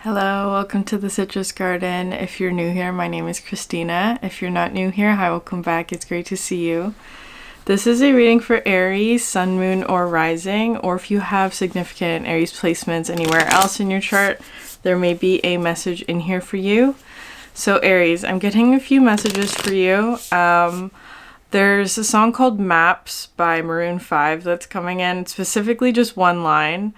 Hello, welcome to the Citrus Garden. If you're new here, my name is Christina. If you're not new here, hi, welcome back. It's great to see you. This is a reading for Aries, Sun, Moon, or Rising, or if you have significant Aries placements anywhere else in your chart, there may be a message in here for you. So Aries, I'm getting a few messages for you. There's a song called Maps by Maroon 5 that's coming in, specifically just one line.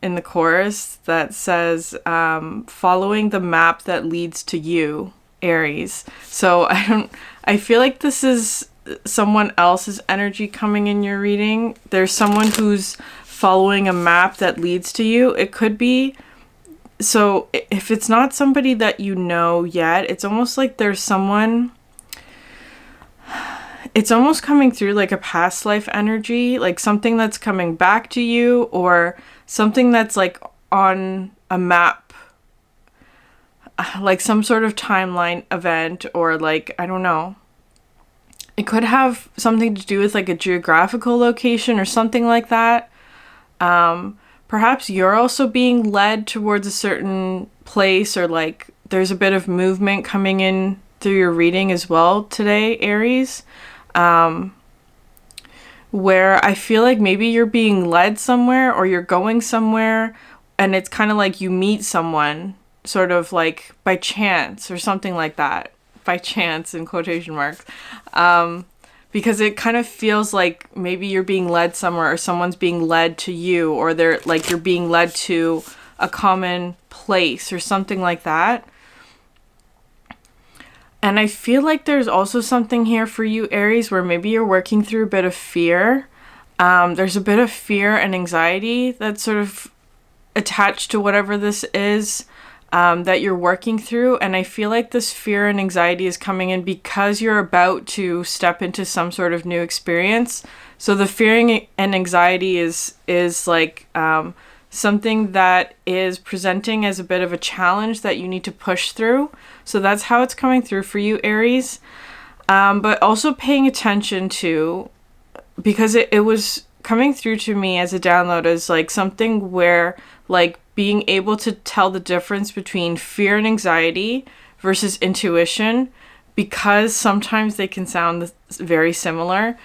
In the chorus that says, following the map that leads to you, Aries. So I feel like this is someone else's energy coming in your reading. There's someone who's following a map that leads to you. It could be, so if it's not somebody that you know yet, it's almost like there's someone, it's almost coming through like a past life energy, like something that's coming back to you, or something that's like on a map, like some sort of timeline event, or like, I don't know. It could have something to do with like a geographical location or something like that. Perhaps you're also being led towards a certain place, or like there's a bit of movement coming in through your reading as well today, Aries. Where I feel like maybe you're being led somewhere, or you're going somewhere, and it's kind of like you meet someone sort of like by chance or something like that. By chance in quotation marks. Because it kind of feels like maybe you're being led somewhere, or someone's being led to you, or they're like you're being led to a common place or something like that. And I feel like there's also something here for you, Aries, where maybe you're working through a bit of fear. There's a bit of fear and anxiety that's sort of attached to whatever this is that you're working through. And I feel like this fear and anxiety is coming in because you're about to step into some sort of new experience. So the fear and anxiety is like something that is presenting as a bit of a challenge that you need to push through. So that's how it's coming through for you, Aries. But also paying attention to, because it was coming through to me as a download as like something where like being able to tell the difference between fear and anxiety versus intuition, because sometimes they can sound very similar.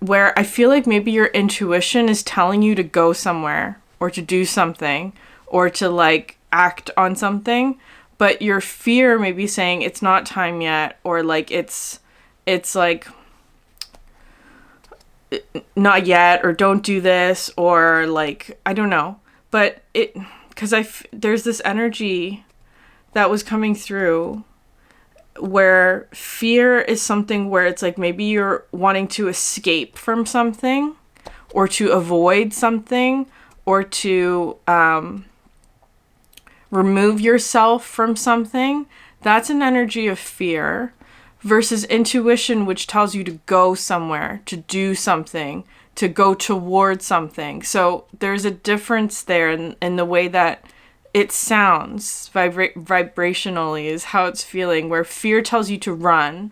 Where I feel like maybe your intuition is telling you to go somewhere, or to do something, or to like act on something, but your fear may be saying it's not time yet, or like it's like not yet, or don't do this, or like I don't know. But because there's this energy that was coming through where fear is something where it's like maybe you're wanting to escape from something, or to avoid something, or to remove yourself from something. That's an energy of fear, versus intuition, which tells you to go somewhere, to do something, to go towards something. So there's a difference there in the way that it sounds vibrationally is how it's feeling, where fear tells you to run,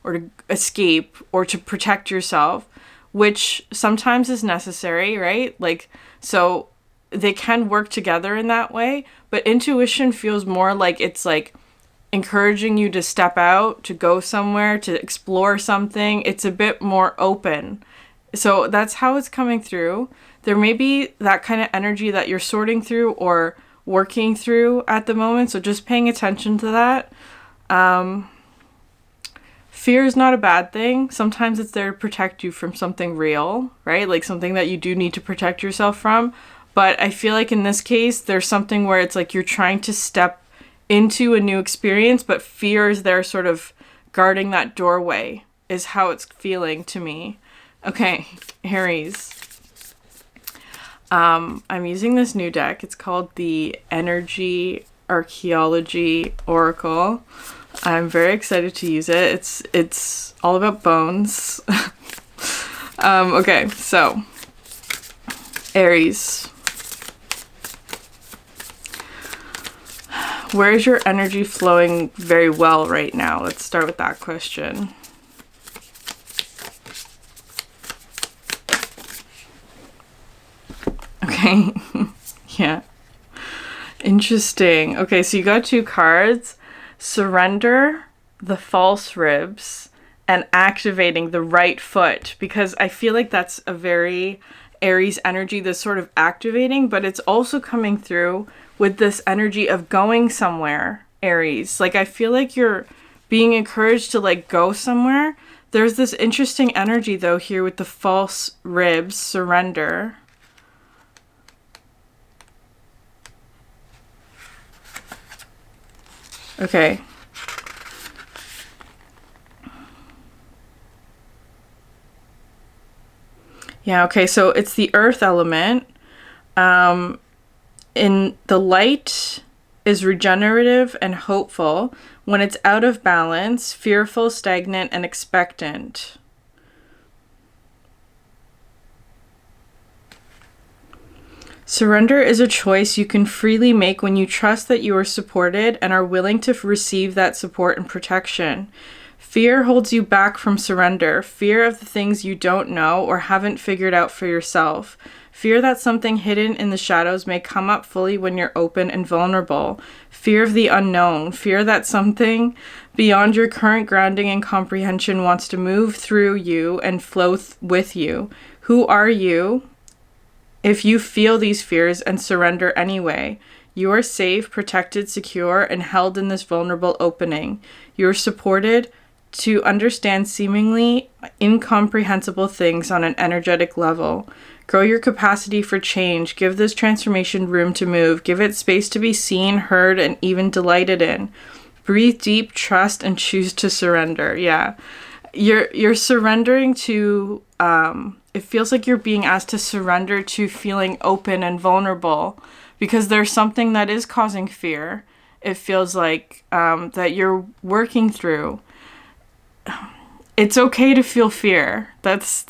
or to escape, or to protect yourself, which sometimes is necessary, right? Like, so they can work together in that way, but intuition feels more like it's like encouraging you to step out, to go somewhere, to explore something. It's a bit more open. So that's how it's coming through. There may be that kind of energy that you're sorting through or working through at the moment, so just paying attention to that. Fear is not a bad thing. Sometimes it's there to protect you from something real, right? Like something that you do need to protect yourself from. But I feel like in this case, there's something where it's like you're trying to step into a new experience, but fear is there sort of guarding that doorway, is how it's feeling to me. Okay, Aries. I'm using this new deck. It's called the Energy Archaeology Oracle. I'm very excited to use it. It's all about bones. Okay, so Aries. Where is your energy flowing very well right now? Let's start with that question. Okay. Yeah. Interesting. Okay, so you got two cards. Surrender the false ribs and activating the right foot, because I feel like that's a very Aries energy, this sort of activating, but it's also coming through with this energy of going somewhere, Aries. Like, I feel like you're being encouraged to like go somewhere. There's this interesting energy though here with the false ribs, surrender. Okay. Yeah, okay, so it's the earth element. In the light is regenerative and hopeful. When it's out of balance, fearful, stagnant, and expectant. Surrender is a choice you can freely make when you trust that you are supported and are willing to receive that support and protection. Fear holds you back from surrender. Fear of the things you don't know or haven't figured out for yourself. Fear that something hidden in the shadows may come up fully when you're open and vulnerable. Fear of the unknown. Fear that something beyond your current grounding and comprehension wants to move through you and flow with you. Who are you? If you feel these fears and surrender anyway, you are safe, protected, secure, and held in this vulnerable opening. You are supported to understand seemingly incomprehensible things on an energetic level. Grow your capacity for change. Give this transformation room to move. Give it space to be seen, heard, and even delighted in. Breathe deep, trust, and choose to surrender. Yeah. You're surrendering to, it feels like you're being asked to surrender to feeling open and vulnerable because there's something that is causing fear. It feels like that you're working through. It's okay to feel fear. That's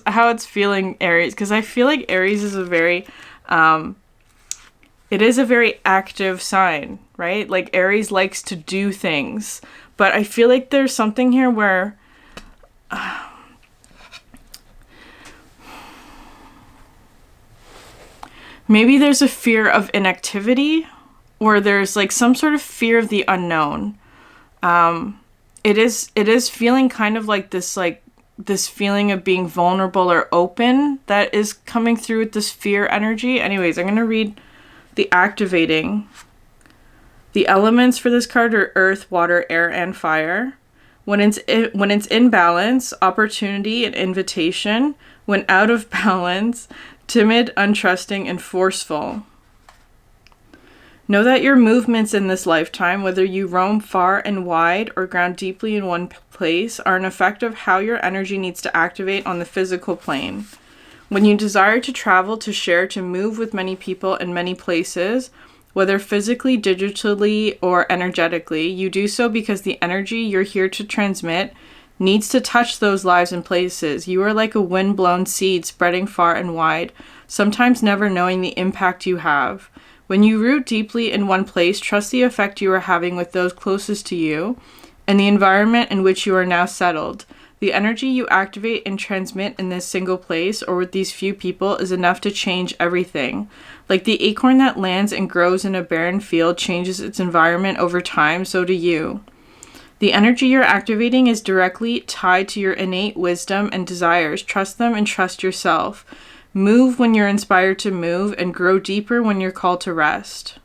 how it's feeling, Aries, because I feel like Aries is a very, it is a very active sign, right? Like Aries likes to do things, but I feel like there's something here where maybe there's a fear of inactivity, or there's like some sort of fear of the unknown. It is feeling kind of like this feeling of being vulnerable or open that is coming through with this fear energy. Anyways, I'm going to read the activating. The elements for this card are earth, water, air, and fire. When it's in balance, opportunity and invitation. When out of balance, timid, untrusting, and forceful. Know that your movements in this lifetime, whether you roam far and wide or ground deeply in one place, are an effect of how your energy needs to activate on the physical plane. When you desire to travel, to share, to move with many people in many places, whether physically, digitally, or energetically, you do so because the energy you're here to transmit needs to touch those lives and places. You are like a wind-blown seed spreading far and wide, sometimes never knowing the impact you have. When you root deeply in one place, trust the effect you are having with those closest to you and the environment in which you are now settled. The energy you activate and transmit in this single place or with these few people is enough to change everything. Like the acorn that lands and grows in a barren field changes its environment over time, so do you. The energy you're activating is directly tied to your innate wisdom and desires. Trust them and trust yourself. Move when you're inspired to move and grow deeper when you're called to rest.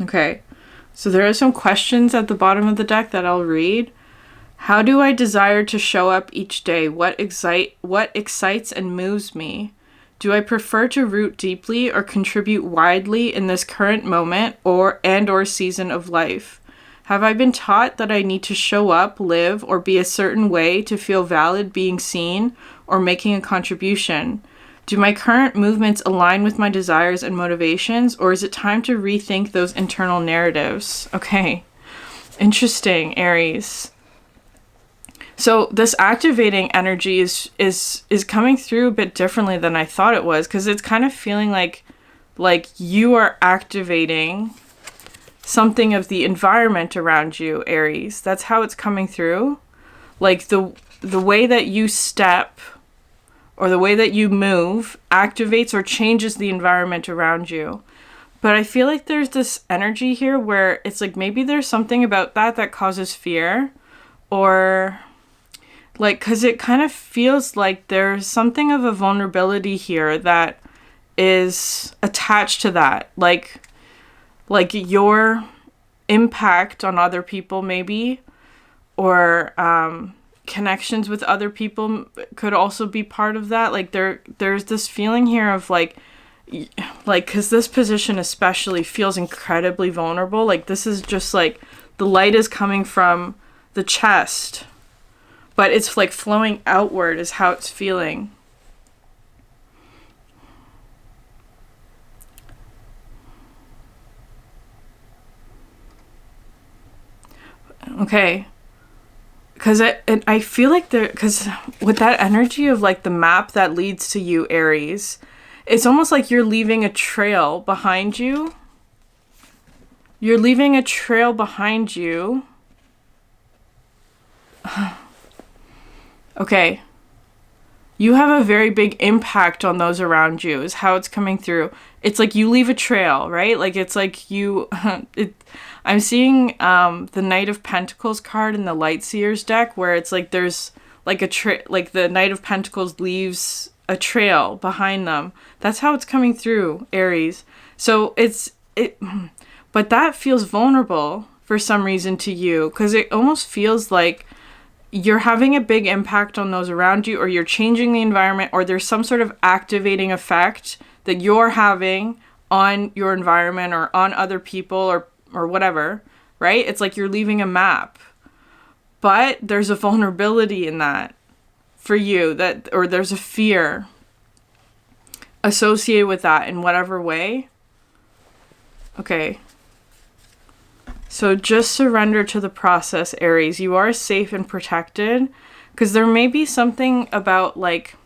Okay, so there are some questions at the bottom of the deck that I'll read. How do I desire to show up each day? What excites and moves me? Do I prefer to root deeply or contribute widely in this current moment or season of life? Have I been taught that I need to show up, live, or be a certain way to feel valid being seen or making a contribution? Do my current movements align with my desires and motivations, or is it time to rethink those internal narratives? Okay, interesting, Aries. So this activating energy is coming through a bit differently than I thought it was, because it's kind of feeling like you are activating something of the environment around you, Aries. That's how it's coming through. Like the the way that you step or the way that you move activates or changes the environment around you. But I feel like there's this energy here where it's like maybe there's something about that causes fear, or like, because it kind of feels like there's something of a vulnerability here that is attached to that. Like your impact on other people maybe, or connections with other people could also be part of that. Like there's this feeling here of like because this position especially feels incredibly vulnerable. Like this is just like the light is coming from the chest, but it's like flowing outward is how it's feeling. Okay. Because I feel like because with that energy of like the map that leads to you, Aries, it's almost like you're leaving a trail behind you. You're leaving a trail behind you. Okay. You have a very big impact on those around you is how it's coming through. It's like you leave a trail, right? Like it's like you... I'm seeing the Knight of Pentacles card in the Lightseers deck where it's like there's like like the Knight of Pentacles leaves a trail behind them. That's how it's coming through, Aries. So but that feels vulnerable for some reason to you, because it almost feels like you're having a big impact on those around you, or you're changing the environment, or there's some sort of activating effect that you're having on your environment or on other people or whatever, right? It's like you're leaving a map. But there's a vulnerability in that for you, or there's a fear associated with that in whatever way. Okay. So just surrender to the process, Aries. You are safe and protected, because there may be something about like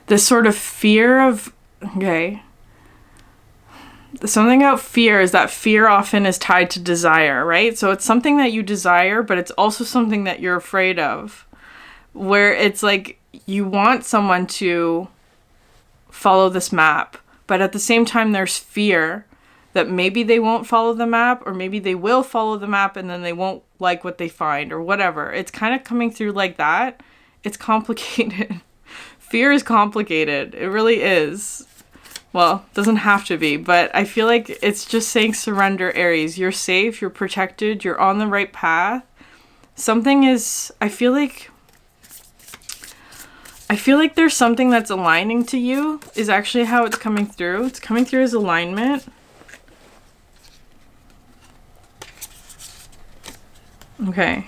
this sort of fear of, okay. Something about fear is that fear often is tied to desire, right? So it's something that you desire, but it's also something that you're afraid of, where it's like you want someone to follow this map, but at the same time there's fear that maybe they won't follow the map, or maybe they will follow the map and then they won't like what they find or whatever. It's kind of coming through like that. It's complicated. Fear is complicated. It really is. Well, it doesn't have to be, but I feel like it's just saying surrender, Aries. You're safe, you're protected, you're on the right path. Something is, I feel like there's something that's aligning to you is actually how it's coming through. It's coming through as alignment. Okay.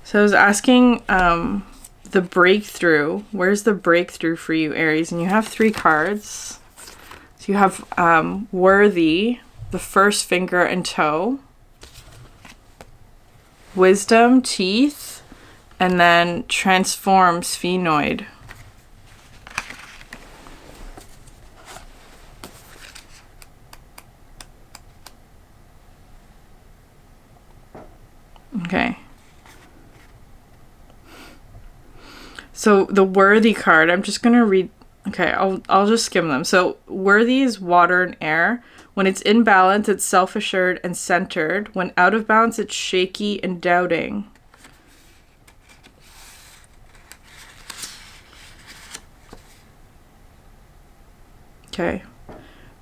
So I was asking, the breakthrough. Where's the breakthrough for you, Aries? And you have 3 cards. So you have Worthy, the first finger and toe, Wisdom, teeth, and then Transform, sphenoid. Okay. So the Worthy card, I'm just going to read. Okay, I'll just skim them. So Worthy is water and air. When it's in balance, it's self-assured and centered. When out of balance, it's shaky and doubting. Okay.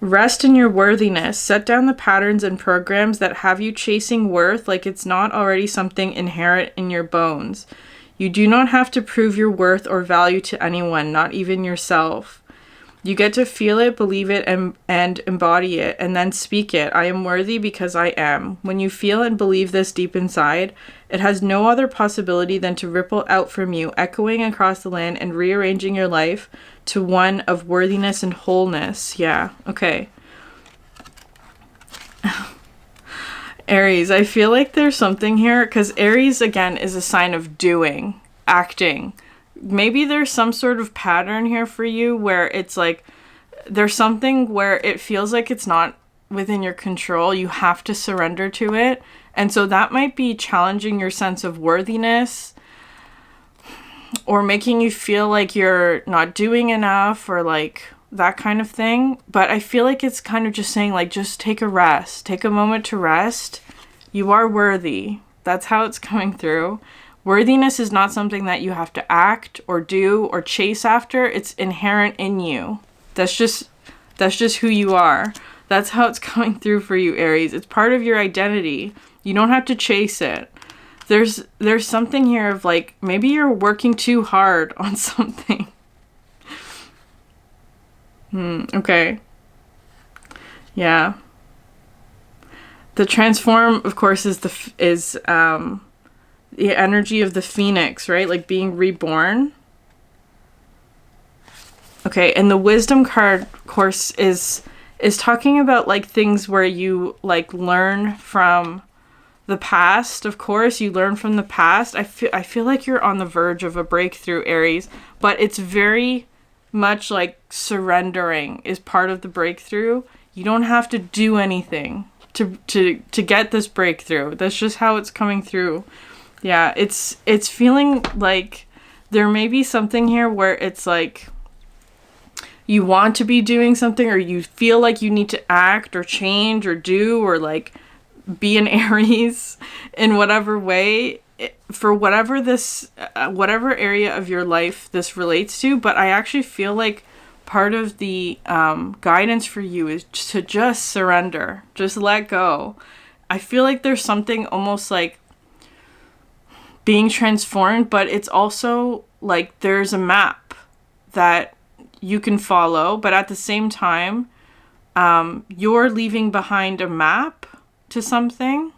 Rest in your worthiness. Set down the patterns and programs that have you chasing worth like it's not already something inherent in your bones. You do not have to prove your worth or value to anyone, not even yourself. You get to feel it, believe it, and embody it, and then speak it. I am worthy because I am. When you feel and believe this deep inside, it has no other possibility than to ripple out from you, echoing across the land and rearranging your life to one of worthiness and wholeness. Yeah, okay. Aries, I feel like there's something here, because Aries, again, is a sign of doing, acting. Maybe there's some sort of pattern here for you where it's like, there's something where it feels like it's not within your control. You have to surrender to it. And so that might be challenging your sense of worthiness, or making you feel like you're not doing enough, or like that kind of thing. But I feel like it's kind of just saying, like, just take a rest. Take a moment to rest. You are worthy. That's how it's coming through. Worthiness is not something that you have to act or do or chase after. It's inherent in you. That's just who you are. That's how it's coming through for you, Aries. It's part of your identity. You don't have to chase it. There's something here of like, maybe you're working too hard on something. Okay. Yeah. The transform, of course, is the energy of the phoenix, right? Like being reborn. Okay, and the wisdom card, of course, is talking about like things where you like learn from the past. Of course, you learn from the past. I feel like you're on the verge of a breakthrough, Aries, but it's very much like surrendering is part of the breakthrough. You don't have to do anything to get this breakthrough. That's just how it's coming through. Yeah, it's feeling like there may be something here where it's like you want to be doing something, or you feel like you need to act or change or do or like be an Aries in whatever way, for whatever this whatever area of your life this relates to. But I actually feel like part of the guidance for you is to just surrender, just let go. I feel like there's something almost like being transformed, but it's also like there's a map that you can follow, but at the same time, you're leaving behind a map to something.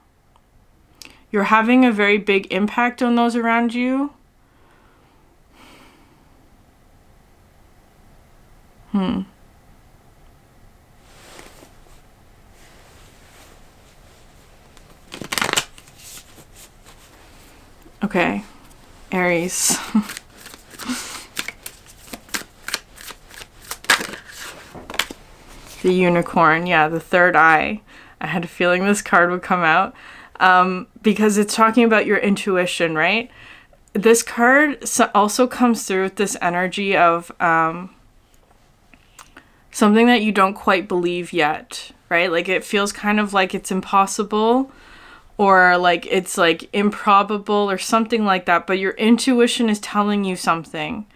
You're having a very big impact on those around you. Okay, Aries. The unicorn, yeah, the third eye. I had a feeling this card would come out because it's talking about your intuition, right? This card also comes through with this energy of something that you don't quite believe yet, right? Like it feels kind of like it's impossible, or like it's like improbable or something like that, but your intuition is telling you something.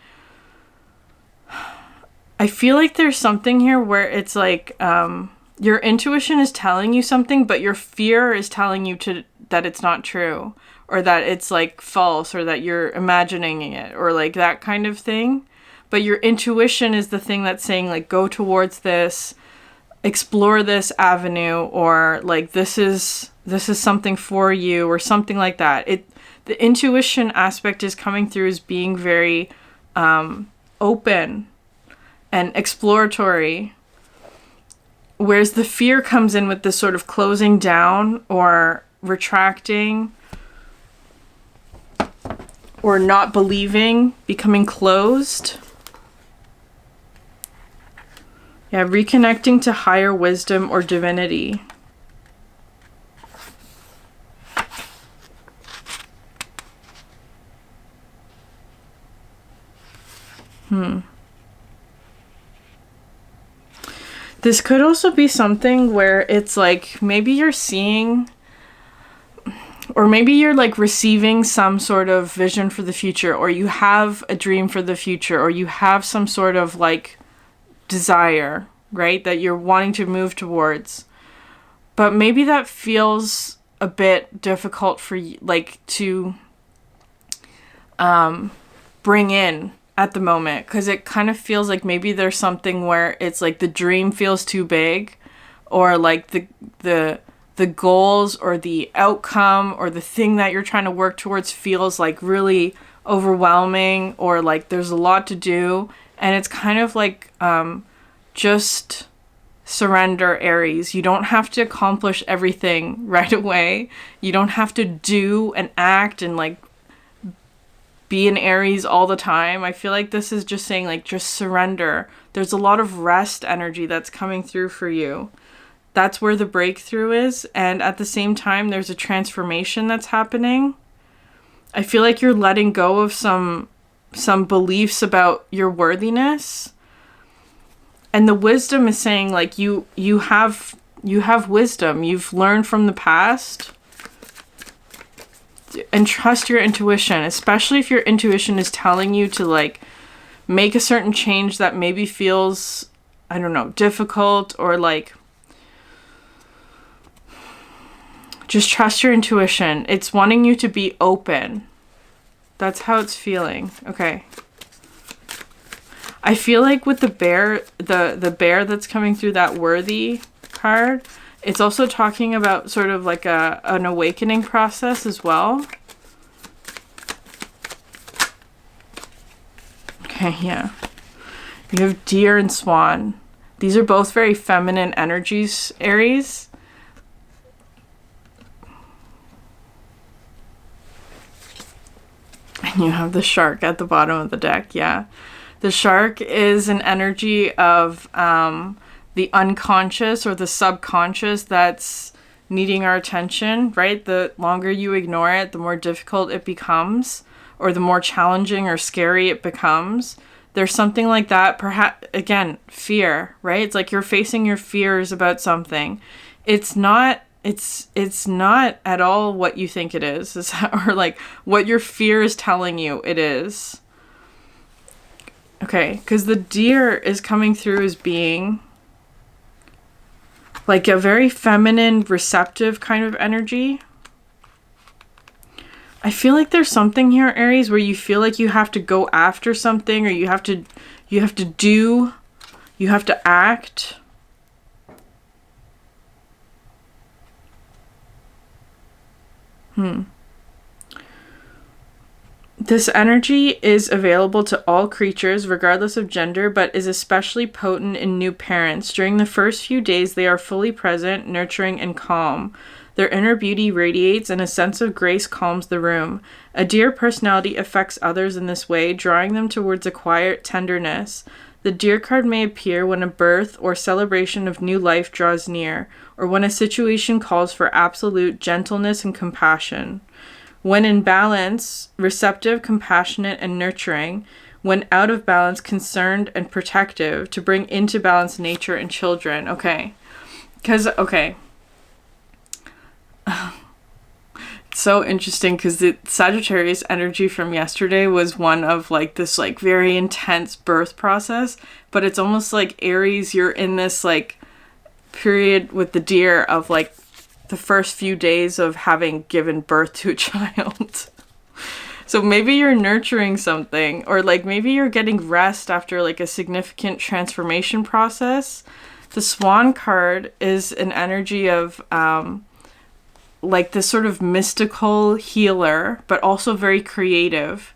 I feel like there's something here where it's like your intuition is telling you something, but your fear is telling you that it's not true, or that it's like false, or that you're imagining it, or like that kind of thing. But your intuition is the thing that's saying like, go towards this, explore this avenue, or like this is something for you, or something like that. The intuition aspect is coming through as being very open and exploratory, whereas the fear comes in with this sort of closing down or retracting or not believing, becoming closed. Yeah, reconnecting to higher wisdom or divinity. This could also be something where it's like maybe you're seeing, or maybe you're like receiving some sort of vision for the future, or you have a dream for the future, or you have some sort of like desire, right, that you're wanting to move towards. But maybe that feels a bit difficult for you, like to bring in at the moment, because it kind of feels like maybe there's something where it's like the dream feels too big, or like the goals or the outcome or the thing that you're trying to work towards feels like really overwhelming, or like there's a lot to do, and it's kind of like just surrender, Aries. You don't have to accomplish everything right away. You don't have to do and act and like be an Aries all the time. I feel like this is just saying like just surrender. There's a lot of rest energy that's coming through for you. That's where the breakthrough is. And at the same time, there's a transformation that's happening. I feel like you're letting go of some beliefs about your worthiness. And the wisdom is saying, like, you have wisdom. You've learned from the past. And trust your intuition, especially if your intuition is telling you to, like, make a certain change that maybe feels, I don't know, difficult, or like, just trust your intuition. It's wanting you to be open. That's how it's feeling. Okay. I feel like with the bear, the bear that's coming through that worthy card, it's also talking about sort of like an awakening process as well. Okay, yeah. You have deer and swan. These are both very feminine energies, Aries. And you have the shark at the bottom of the deck, yeah. The shark is an energy of the unconscious or the subconscious that's needing our attention, right? The longer you ignore it, the more difficult it becomes, or the more challenging or scary it becomes. There's something like that, perhaps, again, fear, right? It's like you're facing your fears about something. It's not at all what you think it is, or like what your fear is telling you it is. Okay, because the deer is coming through as being like a very feminine, receptive kind of energy. I feel like there's something here, Aries, where you feel like you have to go after something, or you have to act. This energy is available to all creatures, regardless of gender, but is especially potent in new parents. During the first few days, they are fully present, nurturing, and calm. Their inner beauty radiates, and a sense of grace calms the room. A deer personality affects others in this way, drawing them towards a quiet tenderness. The deer card may appear when a birth or celebration of new life draws near, or when a situation calls for absolute gentleness and compassion. When in balance, receptive, compassionate, and nurturing. When out of balance, concerned and protective, to bring into balance nature and children. Okay. Okay. It's so interesting because the Sagittarius energy from yesterday was one of like this like very intense birth process, but it's almost like Aries, you're in this like period with the deer of like the first few days of having given birth to a child. So maybe you're nurturing something, or like maybe you're getting rest after like a significant transformation process. The Swan card is an energy of like this sort of mystical healer, but also very creative.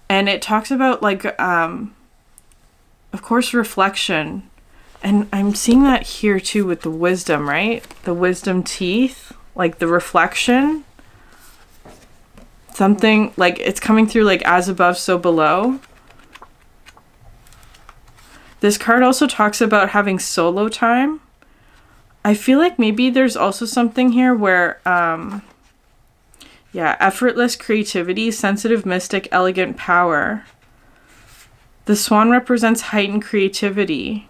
And it talks about like of course reflection. And I'm seeing that here too with the wisdom, right? The wisdom teeth, like the reflection. Something like it's coming through like as above, so below. This card also talks about having solo time. I feel like maybe there's also something here where, effortless creativity, sensitive mystic, elegant power. The swan represents heightened creativity.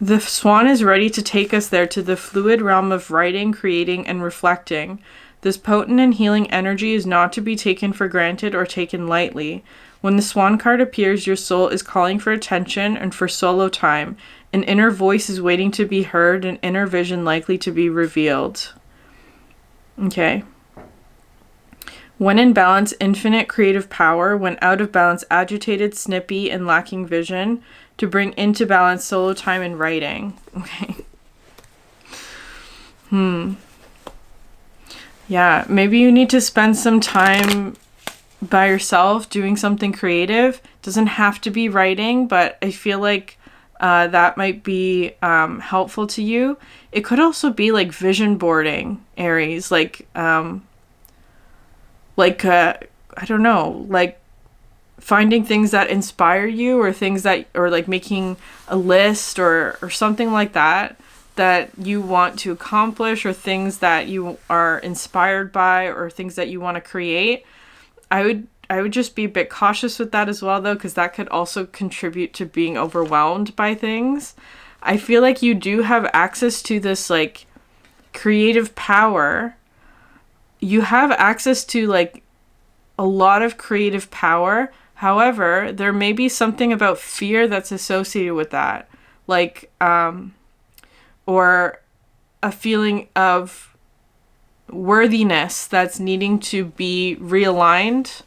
The swan is ready to take us there to the fluid realm of writing, creating, and reflecting. This potent and healing energy is not to be taken for granted or taken lightly. When the swan card appears, your soul is calling for attention and for solo time. An inner voice is waiting to be heard, an inner vision likely to be revealed. Okay. When in balance, infinite creative power. When out of balance, agitated, snippy, and lacking vision. To bring into balance solo time and writing. Okay. Yeah, maybe you need to spend some time by yourself doing something creative. Doesn't have to be writing, but I feel like that might be helpful to you. It could also be like vision boarding, Aries, like I don't know, like finding things that inspire you, or things that, or like making a list or something like that you want to accomplish, or things that you are inspired by, or things that you want to create. I would just be a bit cautious with that as well, though, because that could also contribute to being overwhelmed by things. I feel like you do have access to this like creative power. You have access to like a lot of creative power. However, there may be something about fear that's associated with that. Like, or a feeling of worthiness that's needing to be realigned.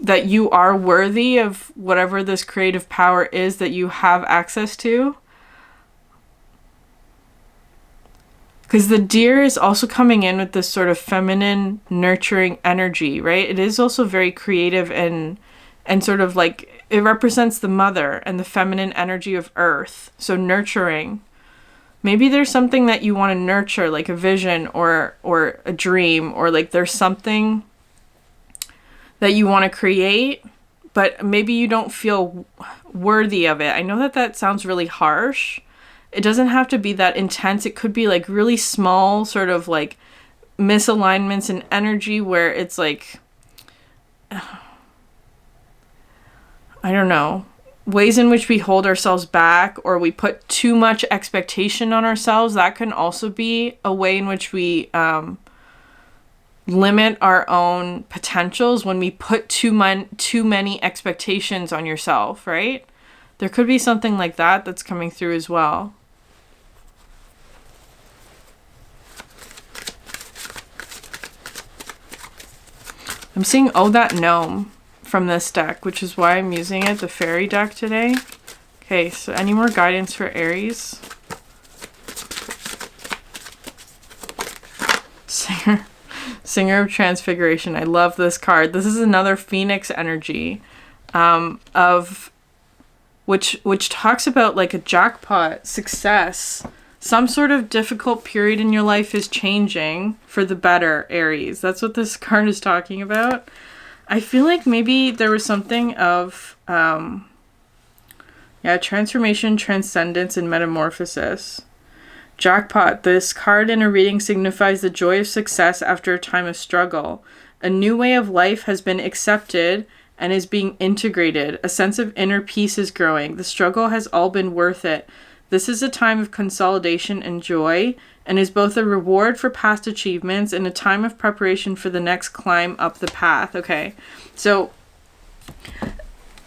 That you are worthy of whatever this creative power is that you have access to. Because the deer is also coming in with this sort of feminine, nurturing energy, right? It is also very creative and sort of like, it represents the mother and the feminine energy of earth. So nurturing. Maybe there's something that you want to nurture, like a vision or a dream, or like there's something that you want to create, but maybe you don't feel worthy of it. I know that sounds really harsh. It doesn't have to be that intense. It could be like really small sort of like misalignments in energy where it's like, I don't know, ways in which we hold ourselves back, or we put too much expectation on ourselves. That can also be a way in which we limit our own potentials, when we put too many expectations on yourself, right? There could be something like that that's coming through as well. I'm seeing Oh That Gnome from this deck, which is why I'm using it, the fairy deck today. Okay, so any more guidance for Aries? Singer of Transfiguration. I love this card. This is another Phoenix energy, of which talks about like a jackpot, success. Some sort of difficult period in your life is changing for the better, Aries. That's what this card is talking about. I feel like maybe there was something of transformation, transcendence, and metamorphosis. Jackpot. This card in a reading signifies the joy of success after a time of struggle. A new way of life has been accepted and is being integrated. A sense of inner peace is growing. The struggle has all been worth it. This is a time of consolidation and joy, and is both a reward for past achievements and a time of preparation for the next climb up the path. Okay, so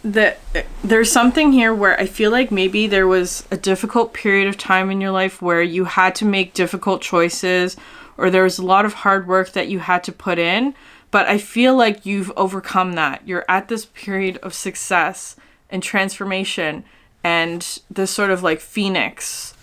there's something here where I feel like maybe there was a difficult period of time in your life where you had to make difficult choices, or there was a lot of hard work that you had to put in, but I feel like you've overcome that. You're at this period of success and transformation, and this sort of like phoenix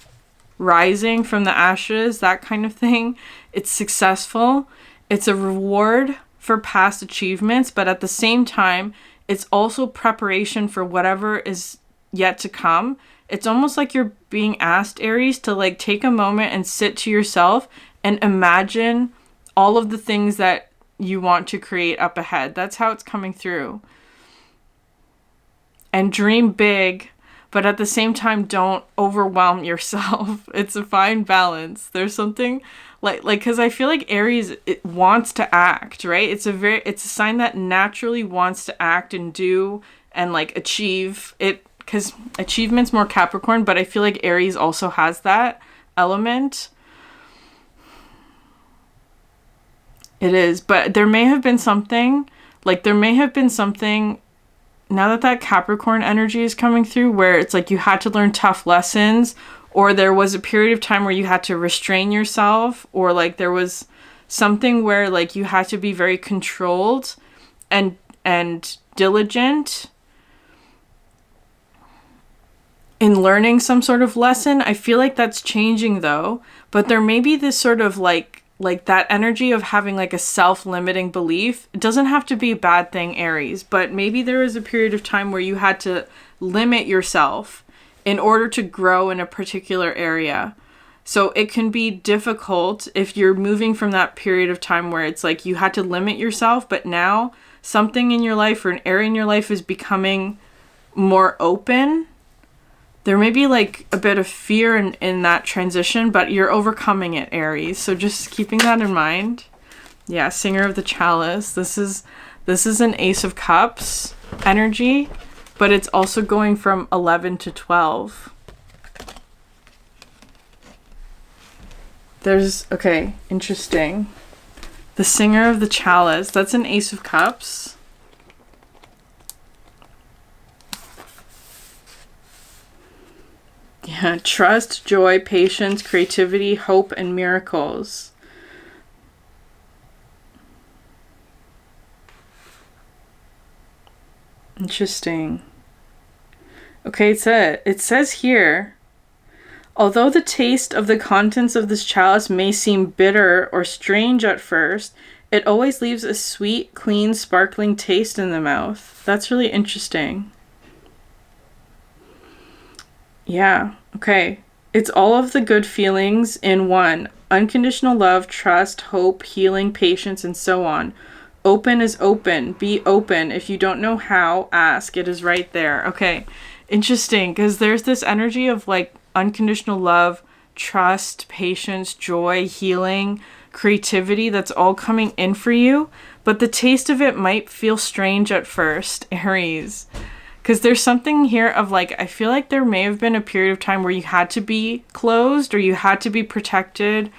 rising from the ashes, that kind of thing. It's successful. It's a reward for past achievements, but at the same time, it's also preparation for whatever is yet to come. It's almost like you're being asked, Aries, to like take a moment and sit to yourself and imagine all of the things that you want to create up ahead. That's how it's coming through. And dream big, but at the same time, don't overwhelm yourself. It's a fine balance. There's something like, because I feel like Aries, it wants to act, right? It's a sign that naturally wants to act and do and like achieve it, because achievement's more Capricorn, but I feel like Aries also has that element. It is, but there may have been something, now that Capricorn energy is coming through, where it's like you had to learn tough lessons, or there was a period of time where you had to restrain yourself, or like there was something where like you had to be very controlled and diligent in learning some sort of lesson. I feel like that's changing though, but there may be this sort of like that energy of having like a self-limiting belief. It doesn't have to be a bad thing, Aries, but maybe there was a period of time where you had to limit yourself in order to grow in a particular area. So it can be difficult if you're moving from that period of time where it's like you had to limit yourself, but now something in your life or an area in your life is becoming more open. There may be like a bit of fear in that transition, but you're overcoming it, Aries. So just keeping that in mind. Yeah, Singer of the Chalice. This is an Ace of Cups energy, but it's also going from 11 to 12. Okay, interesting. The Singer of the Chalice, that's an Ace of Cups. Yeah, trust, joy, patience, creativity, hope, and miracles. Interesting. Okay, it says here, although the taste of the contents of this chalice may seem bitter or strange at first, it always leaves a sweet, clean, sparkling taste in the mouth. That's really interesting. Yeah, okay. It's all of the good feelings in one. Unconditional love, trust, hope, healing, patience, and so on. Open is open. Be open. If you don't know how, ask. It is right there. Okay, interesting, because there's this energy of like unconditional love, trust, patience, joy, healing, creativity that's all coming in for you, but the taste of it might feel strange at first, Aries. Because there's something here of like, I feel like there may have been a period of time where you had to be closed or you had to be protected,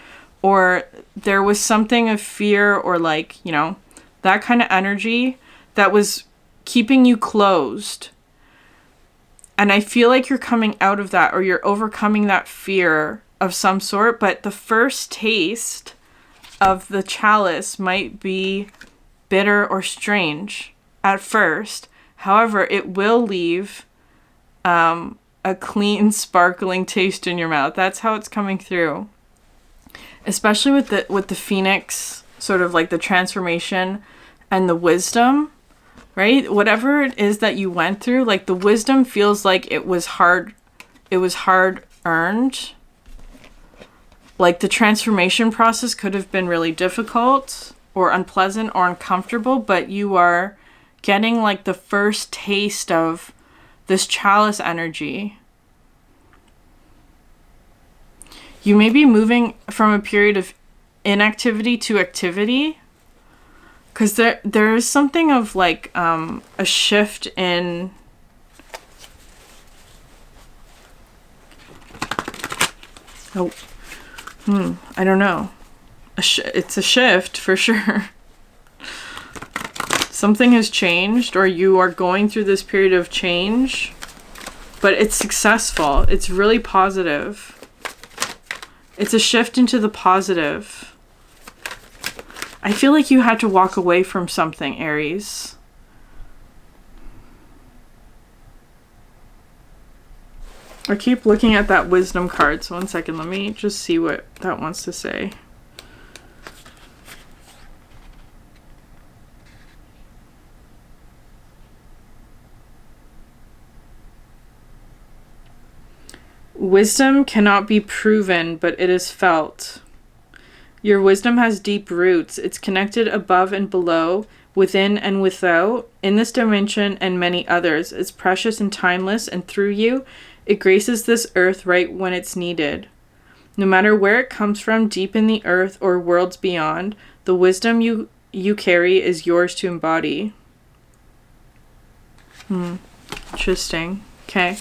or there was something of fear or like, you know, that kind of energy that was keeping you closed. And I feel like you're coming out of that, or you're overcoming that fear of some sort. But the first taste of the chalice might be bitter or strange at first. However, it will leave a clean, sparkling taste in your mouth. That's how it's coming through. Especially with the Phoenix, sort of like the transformation and the wisdom, right? Whatever it is that you went through, like the wisdom feels like it was hard earned. Like the transformation process could have been really difficult or unpleasant or uncomfortable, but you are getting like the first taste of this chalice energy. You may be moving from a period of inactivity to activity, because there is something of like a shift in I don't know. It's a shift for sure. Something has changed, or you are going through this period of change, but it's successful. It's really positive. It's a shift into the positive. I feel like you had to walk away from something, Aries. I keep looking at that wisdom card, so 1 second, let me just see what that wants to say. Wisdom cannot be proven, but it is felt. Your wisdom has deep roots. It's connected above and below, within and without, in this dimension and many others. It's precious and timeless, and through you, it graces this earth right when it's needed. No matter where it comes from, deep in the earth or worlds beyond, the wisdom you carry is yours to embody. Interesting. Okay.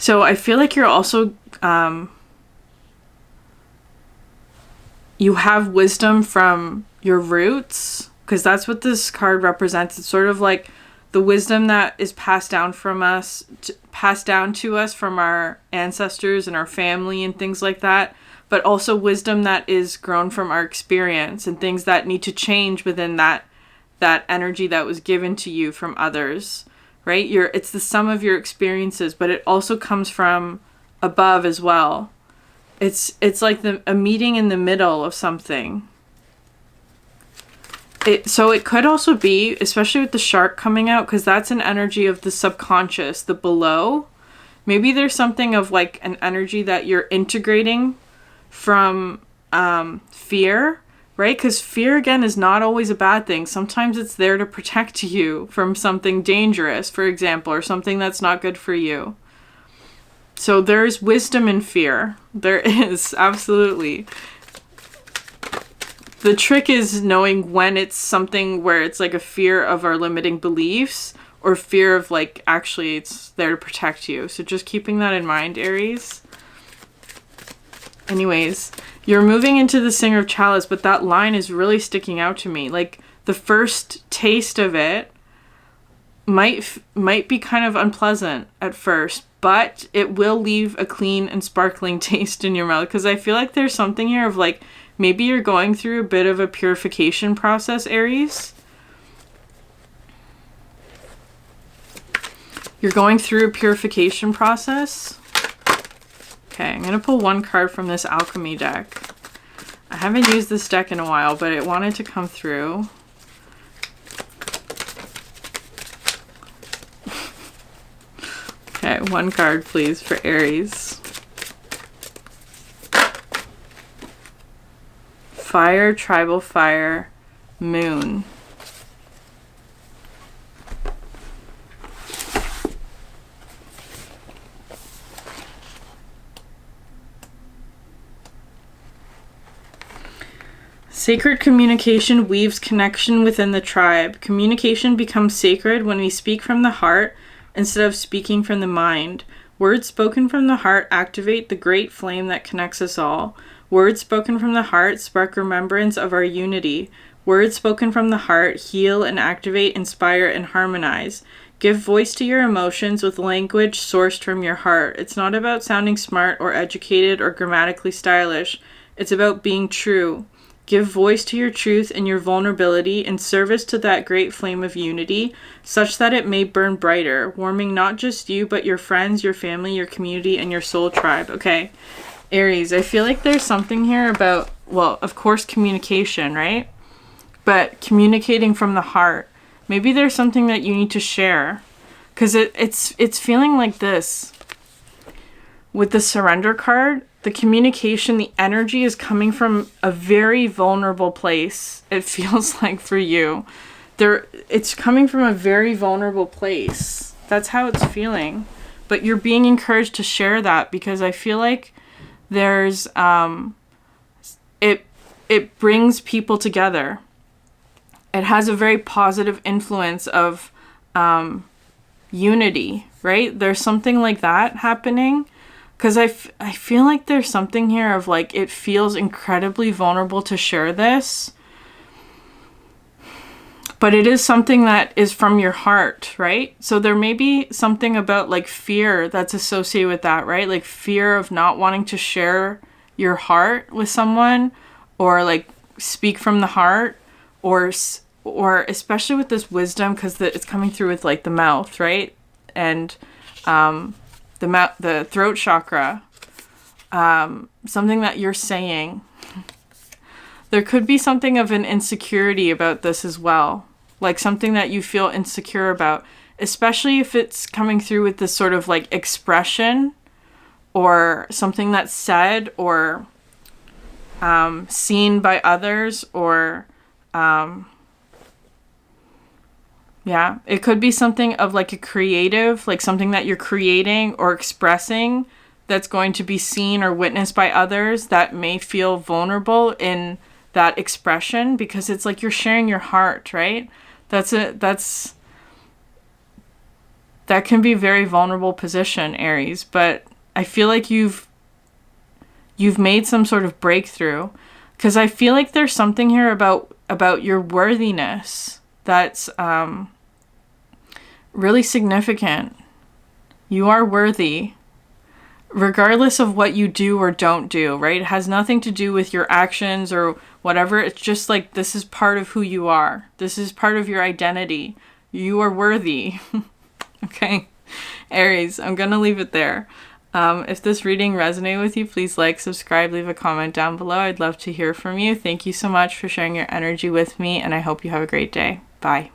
So I feel like you're also, you have wisdom from your roots, because that's what this card represents. It's sort of like the wisdom that is passed down from us, passed down to us from our ancestors and our family and things like that, but also wisdom that is grown from our experience and things that need to change within that energy that was given to you from others. Right? It's the sum of your experiences, but it also comes from above as well. It's like a meeting in the middle of something. So it could also be, especially with the shark coming out, because that's an energy of the subconscious, the below. Maybe there's something of like an energy that you're integrating from fear, right? Because fear, again, is not always a bad thing. Sometimes it's there to protect you from something dangerous, for example, or something that's not good for you. So there's wisdom in fear. There is, absolutely. The trick is knowing when it's something where it's like a fear of our limiting beliefs or fear of like actually it's there to protect you. So just keeping that in mind, Aries. Anyways, you're moving into the Singer of Chalice, but that line is really sticking out to me. Like the first taste of it might be kind of unpleasant at first, but it will leave a clean and sparkling taste in your mouth, because I feel like there's something here of like maybe you're going through a bit of a purification process, Aries. You're going through a purification process. Okay, I'm going to pull one card from this Alchemy deck. I haven't used this deck in a while, but it wanted to come through. Okay, one card please for Aries. Fire, Tribal Fire, Moon. Sacred communication weaves connection within the tribe. Communication becomes sacred when we speak from the heart instead of speaking from the mind. Words spoken from the heart activate the great flame that connects us all. Words spoken from the heart spark remembrance of our unity. Words spoken from the heart heal and activate, inspire, and harmonize. Give voice to your emotions with language sourced from your heart. It's not about sounding smart or educated or grammatically stylish. It's about being true. Give voice to your truth and your vulnerability in service to that great flame of unity, such that it may burn brighter, warming not just you, but your friends, your family, your community, and your soul tribe. Okay, Aries, I feel like there's something here about, well, of course, communication, right? But communicating from the heart. Maybe there's something that you need to share. Because it's feeling like this. With the surrender card, the communication, the energy is coming from a very vulnerable place. It feels like for you. It's coming from a very vulnerable place. That's how it's feeling. But you're being encouraged to share that, because I feel like there's it brings people together. It has a very positive influence of unity, right? There's something like that happening. Because I feel like there's something here of like, it feels incredibly vulnerable to share this. But it is something that is from your heart, right? So there may be something about like fear that's associated with that, right? Like fear of not wanting to share your heart with someone, or like speak from the heart, or especially with this wisdom, because it's coming through with like the mouth, right? And the throat chakra, something that you're saying. There could be something of an insecurity about this as well. Like something that you feel insecure about, especially if it's coming through with this sort of like expression, or something that's said or seen by others, or yeah, it could be something of like a creative, like something that you're creating or expressing that's going to be seen or witnessed by others that may feel vulnerable in that expression, because it's like you're sharing your heart, right? That can be a very vulnerable position, Aries, but I feel like you've made some sort of breakthrough, because I feel like there's something here about your worthiness that's really significant. You are worthy, regardless of what you do or don't do, right? It has nothing to do with your actions or whatever. It's just like, this is part of who you are. This is part of your identity. You are worthy. Okay, Aries, I'm gonna leave it there. If this reading resonated with you, please like, subscribe, leave a comment down below. I'd love to hear from you. Thank you so much for sharing your energy with me, and I hope you have a great day. Bye.